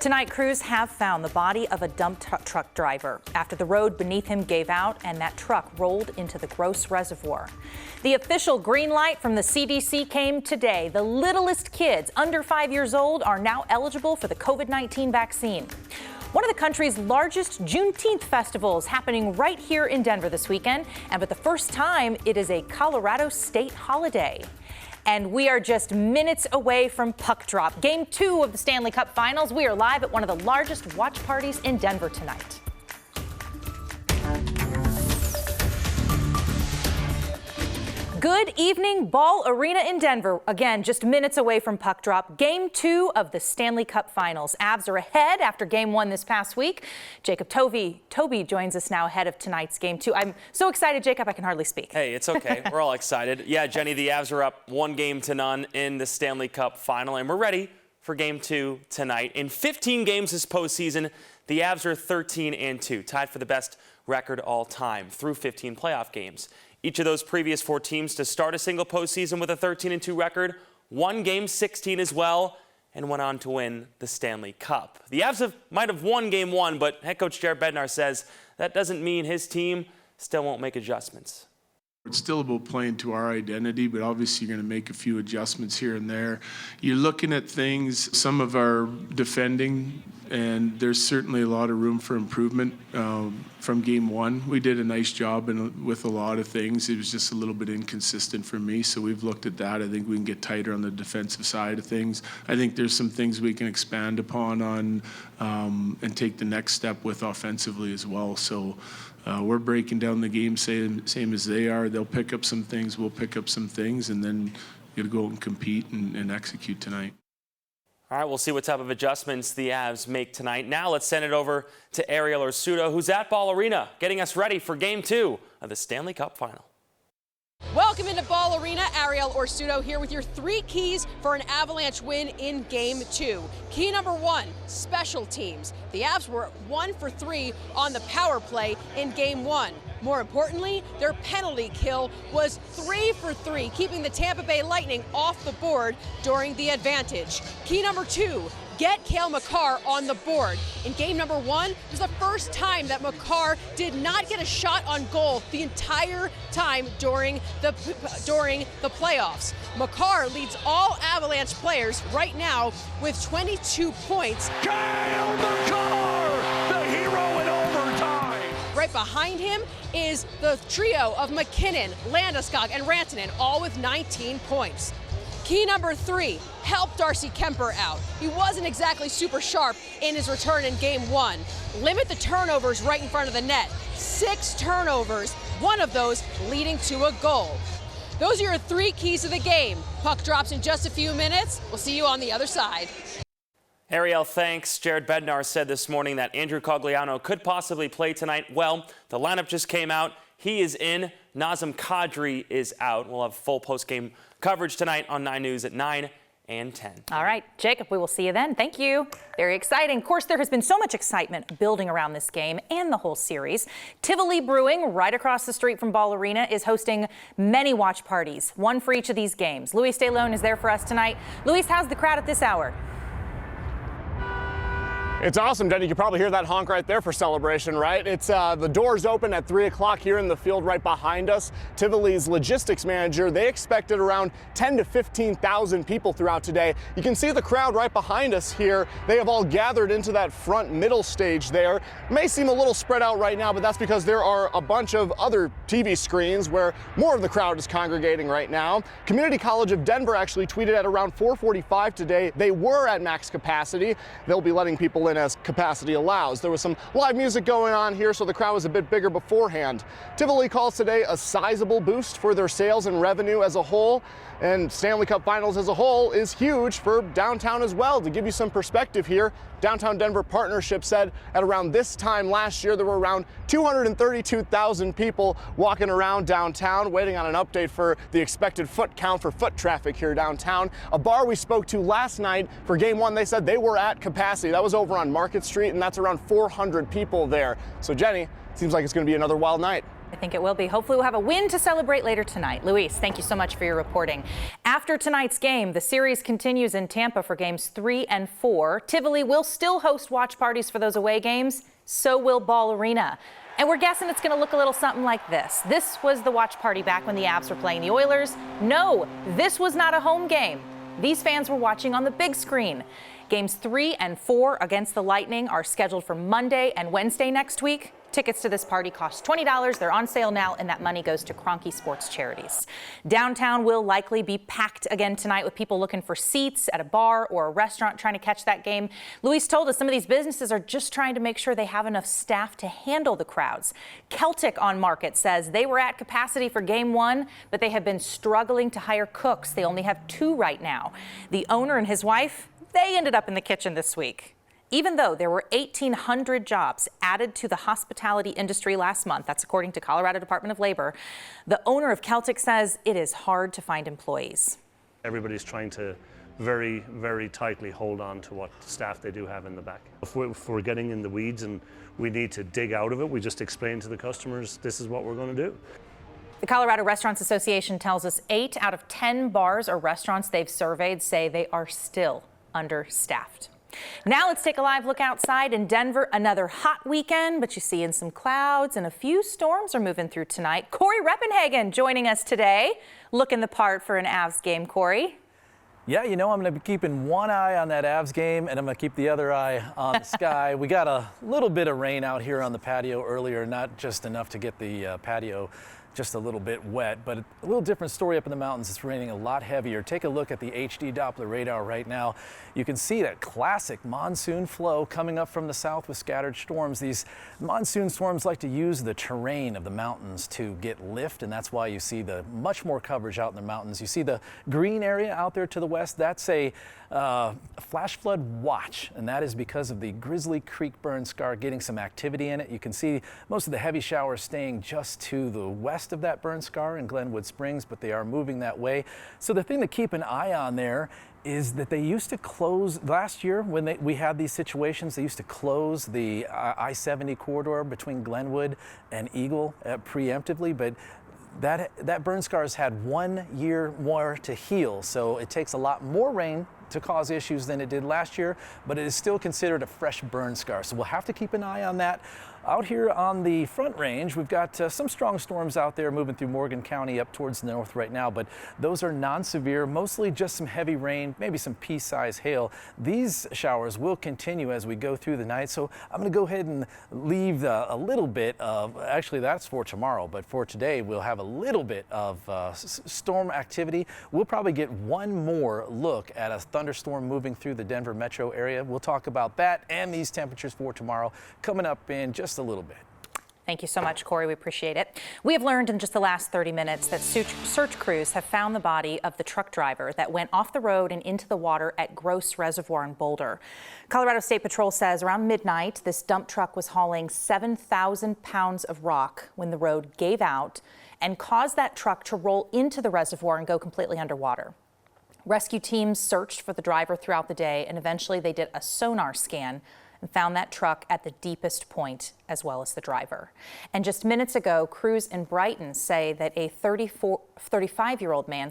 Tonight, crews have found the body of a dump truck driver after the road beneath him gave out and that truck rolled into the Gross Reservoir. The official green light from the CDC came today. The littlest kids under 5 years old are now eligible for the COVID-19 vaccine. One of the country's largest Juneteenth festivals happening right here in Denver this weekend, and for the first time, it is a Colorado state holiday. And we are just minutes away from puck drop. Game 2 of the Stanley Cup Finals. We are live at one of the largest watch parties in Denver tonight. Good evening, Ball Arena in Denver. Again, just minutes away from puck drop. Game 2 of the Stanley Cup Finals. Avs are ahead after Game 1 this past week. Jacob Toby joins us now ahead of tonight's Game 2. I'm so excited, Jacob, I can hardly speak. Hey, it's okay. We're all excited. Yeah, Jenny, the Avs are up 1-0 in the Stanley Cup Final, and we're ready for Game 2 tonight. In 15 games this postseason, the Avs are 13-2, tied for the best record all time through 15 playoff games. Each of those previous 4 teams to start a single postseason with a 13-2 record won Game 16 as well and went on to win the Stanley Cup. The Avs might have won Game 1, but head coach Jared Bednar says that doesn't mean his team still won't make adjustments. It's still about playing to our identity, but obviously you're going to make a few adjustments here and there. You're looking at things, some of our defending, and there's certainly a lot of room for improvement from Game 1. We did a nice job with a lot of things. It was just a little bit inconsistent for me, so we've looked at that. I think we can get tighter on the defensive side of things. I think there's some things we can expand upon and take the next step with offensively as well. So we're breaking down the game same as they are. They'll pick up some things, we'll pick up some things, and then you got to go out and compete and execute tonight. All right, we'll see what type of adjustments the Avs make tonight. Now let's send it over to Ariel Orsuto, who's at Ball Arena, getting us ready for Game 2 of the Stanley Cup Final. Welcome into Ball Arena. Ariel Orsuto here with your 3 keys for an Avalanche win in Game 2. Key number 1, special teams. The Avs were 1 for 3 on the power play in Game 1. More importantly, their penalty kill was 3 for 3, keeping the Tampa Bay Lightning off the board during the advantage. Key number 2, get Cale Makar on the board. In game number 1, it was the first time that Makar did not get a shot on goal the entire time during the playoffs. Makar leads all Avalanche players right now with 22 points. Cale Makar, the hero in overtime. Right behind him is the trio of McKinnon, Landeskog, and Rantanen, all with 19 points. Key number 3, help Darcy Kemper out. He wasn't exactly super sharp in his return in Game 1. Limit the turnovers right in front of the net. 6 turnovers, 1 of those leading to a goal. Those are your 3 keys to the game. Puck drops in just a few minutes. We'll see you on the other side. Ariel, thanks. Jared Bednar said this morning that Andrew Cogliano could possibly play tonight. Well, the lineup just came out. He is in. Nazem Kadri is out. We'll have full post-game coverage tonight on 9 News at 9 and 10. All right, Jacob, we will see you then. Thank you. Very exciting. Of course, there has been so much excitement building around this game and the whole series. Tivoli Brewing, right across the street from Ball Arena, is hosting many watch parties, one for each of these games. Luis De Leon is there for us tonight. Luis, how's the crowd at this hour? It's awesome, Jenny. You can probably hear that honk right there for celebration, right? It's the doors open at 3 o'clock here in the field right behind us. Tivoli's logistics manager, they expected around 10 to 15,000 people throughout today. You can see the crowd right behind us here. They have all gathered into that front middle stage there. It may seem a little spread out right now, but that's because there are a bunch of other TV screens where more of the crowd is congregating right now. Community College of Denver actually tweeted at around 4:45 today. They were at max capacity. They'll be letting people in as capacity allows. There was some live music going on here, so the crowd was a bit bigger beforehand. Tivoli calls today a sizable boost for their sales and revenue as a whole, and Stanley Cup Finals as a whole is huge for downtown as well. To give you some perspective here, Downtown Denver Partnership said at around this time last year there were around 232,000 people walking around downtown waiting on an update for the expected foot count for foot traffic here downtown. A bar we spoke to last night for Game 1, they said they were at capacity. That was over on Market Street, and that's around 400 people there. So Jenny, seems like it's going to be another wild night. I think it will be. Hopefully we'll have a win to celebrate later tonight. Luis, thank you so much for your reporting. After tonight's game, the series continues in Tampa for games 3 and 4. Tivoli will still host watch parties for those away games. So will Ball Arena. And we're guessing it's going to look a little something like this. This was the watch party back when the Avs were playing the Oilers. No, this was not a home game. These fans were watching on the big screen. Games 3 and 4 against the Lightning are scheduled for Monday and Wednesday next week. Tickets to this party cost $20. They're on sale now, and that money goes to Kroenke Sports Charities. Downtown will likely be packed again tonight with people looking for seats at a bar or a restaurant trying to catch that game. Luis told us some of these businesses are just trying to make sure they have enough staff to handle the crowds. Celtic on Market says they were at capacity for Game 1, but they have been struggling to hire cooks. They only have 2 right now. The owner and his wife, they ended up in the kitchen this week. Even though there were 1,800 jobs added to the hospitality industry last month, that's according to Colorado Department of Labor, the owner of Celtic says it is hard to find employees. Everybody's trying to very, very tightly hold on to what staff they do have in the back. If we're getting in the weeds and we need to dig out of it, we just explain to the customers this is what we're going to do. The Colorado Restaurants Association tells us 8 out of 10 bars or restaurants they've surveyed say they are still understaffed. Now let's take a live look outside in Denver. Another hot weekend, but you see in some clouds and a few storms are moving through tonight. Corey Reppenhagen joining us today. Looking the part for an Avs game, Corey. Yeah, you know, I'm going to be keeping one eye on that Avs game, and I'm going to keep the other eye on the sky. We got a little bit of rain out here on the patio earlier, not just enough to get the patio just a little bit wet, but a little different story up in the mountains. It's raining a lot heavier. Take a look at the HD Doppler radar right now. You can see that classic monsoon flow coming up from the south with scattered storms. These monsoon storms like to use the terrain of the mountains to get lift, and that's why you see the much more coverage out in the mountains. You see the green area out there to the west. That's a flash flood watch, and that is because of the Grizzly Creek burn scar getting some activity in it. You can see most of the heavy showers staying just to the west of that burn scar in Glenwood Springs, but they are moving that way. So the thing to keep an eye on there is that they used to close last year when we had these situations. They used to close the I-70 corridor between Glenwood and Eagle preemptively, but that burn scar has had 1 year more to heal, so it takes a lot more rain to cause issues than it did last year, but it is still considered a fresh burn scar. So we'll have to keep an eye on that. Out here on the Front Range, we've got some strong storms out there moving through Morgan County up towards the north right now, but those are non-severe, mostly just some heavy rain, maybe some pea-sized hail. These showers will continue as we go through the night, so I'm going to go ahead and leave a little bit of, actually that's for tomorrow, but for today we'll have a little bit of storm activity. We'll probably get one more look at a thunderstorm moving through the Denver metro area. We'll talk about that and these temperatures for tomorrow coming up in just a little bit. Thank you so much, Corey. We appreciate it. We have learned in just the last 30 minutes that search crews have found the body of the truck driver that went off the road and into the water at Gross Reservoir in Boulder. Colorado State Patrol says around midnight, this dump truck was hauling 7,000 pounds of rock when the road gave out and caused that truck to roll into the reservoir and go completely underwater. Rescue teams searched for the driver throughout the day, and eventually they did a sonar scan and found that truck at the deepest point, as well as the driver. And just minutes ago, crews in Brighton say that a 35-year-old man,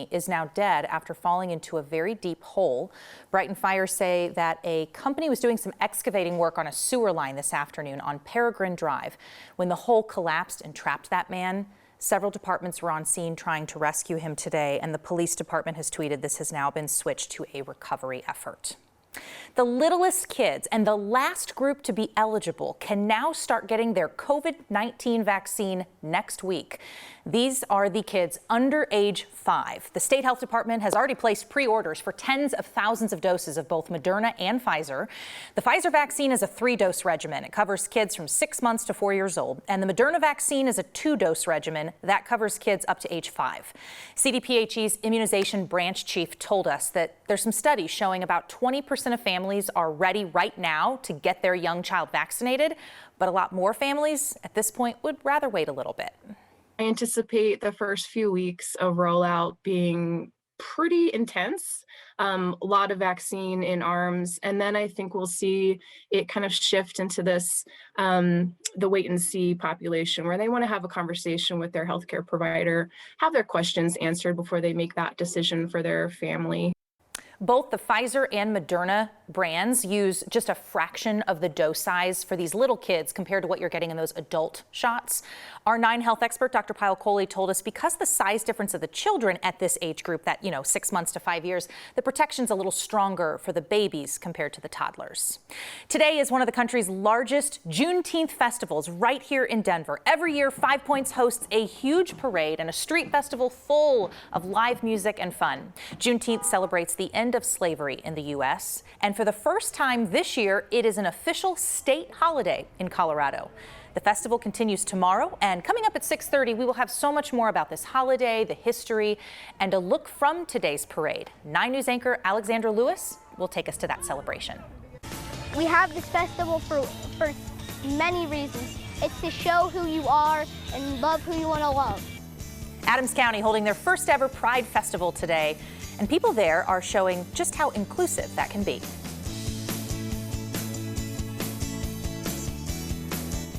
is now dead after falling into a very deep hole. Brighton Fire say that a company was doing some excavating work on a sewer line this afternoon on Peregrine Drive when the hole collapsed and trapped that man. Several departments were on scene trying to rescue him today, and the police department has tweeted this has now been switched to a recovery effort. The littlest kids and the last group to be eligible can now start getting their COVID-19 vaccine next week. These are the kids under age 5. The state health department has already placed pre-orders for tens of thousands of doses of both Moderna and Pfizer. The Pfizer vaccine is a 3-dose regimen. It covers kids from 6 months to 4 years old. And the Moderna vaccine is a 2-dose regimen that covers kids up to age 5. CDPHE's immunization branch chief told us that there's some studies showing about 20% of families are ready right now to get their young child vaccinated, but a lot more families at this point would rather wait a little bit. I anticipate the first few weeks of rollout being pretty intense. A lot of vaccine in arms. And then I think we'll see it kind of shift into this, the wait and see population, where they want to have a conversation with their healthcare provider, have their questions answered before they make that decision for their family. Both the Pfizer and Moderna brands use just a fraction of the dose size for these little kids compared to what you're getting in those adult shots. Our 9 Health expert, Dr. Pyle Coley, told us because the size difference of the children at this age group, that 6 months to 5 years, the protection's a little stronger for the babies compared to the toddlers. Today is one of the country's largest Juneteenth festivals right here in Denver. Every year, 5 Points hosts a huge parade and a street festival full of live music and fun. Juneteenth celebrates the end of slavery in the U.S. and for the first time this year, it is an official state holiday in Colorado. The festival continues tomorrow, and coming up at 6:30, we will have so much more about this holiday, the history, and a look from today's parade. 9 News anchor Alexandra Lewis will take us to that celebration. We have this festival for many reasons. It's to show who you are and love who you want to love. Adams County holding their first ever Pride Festival today, and people there are showing just how inclusive that can be.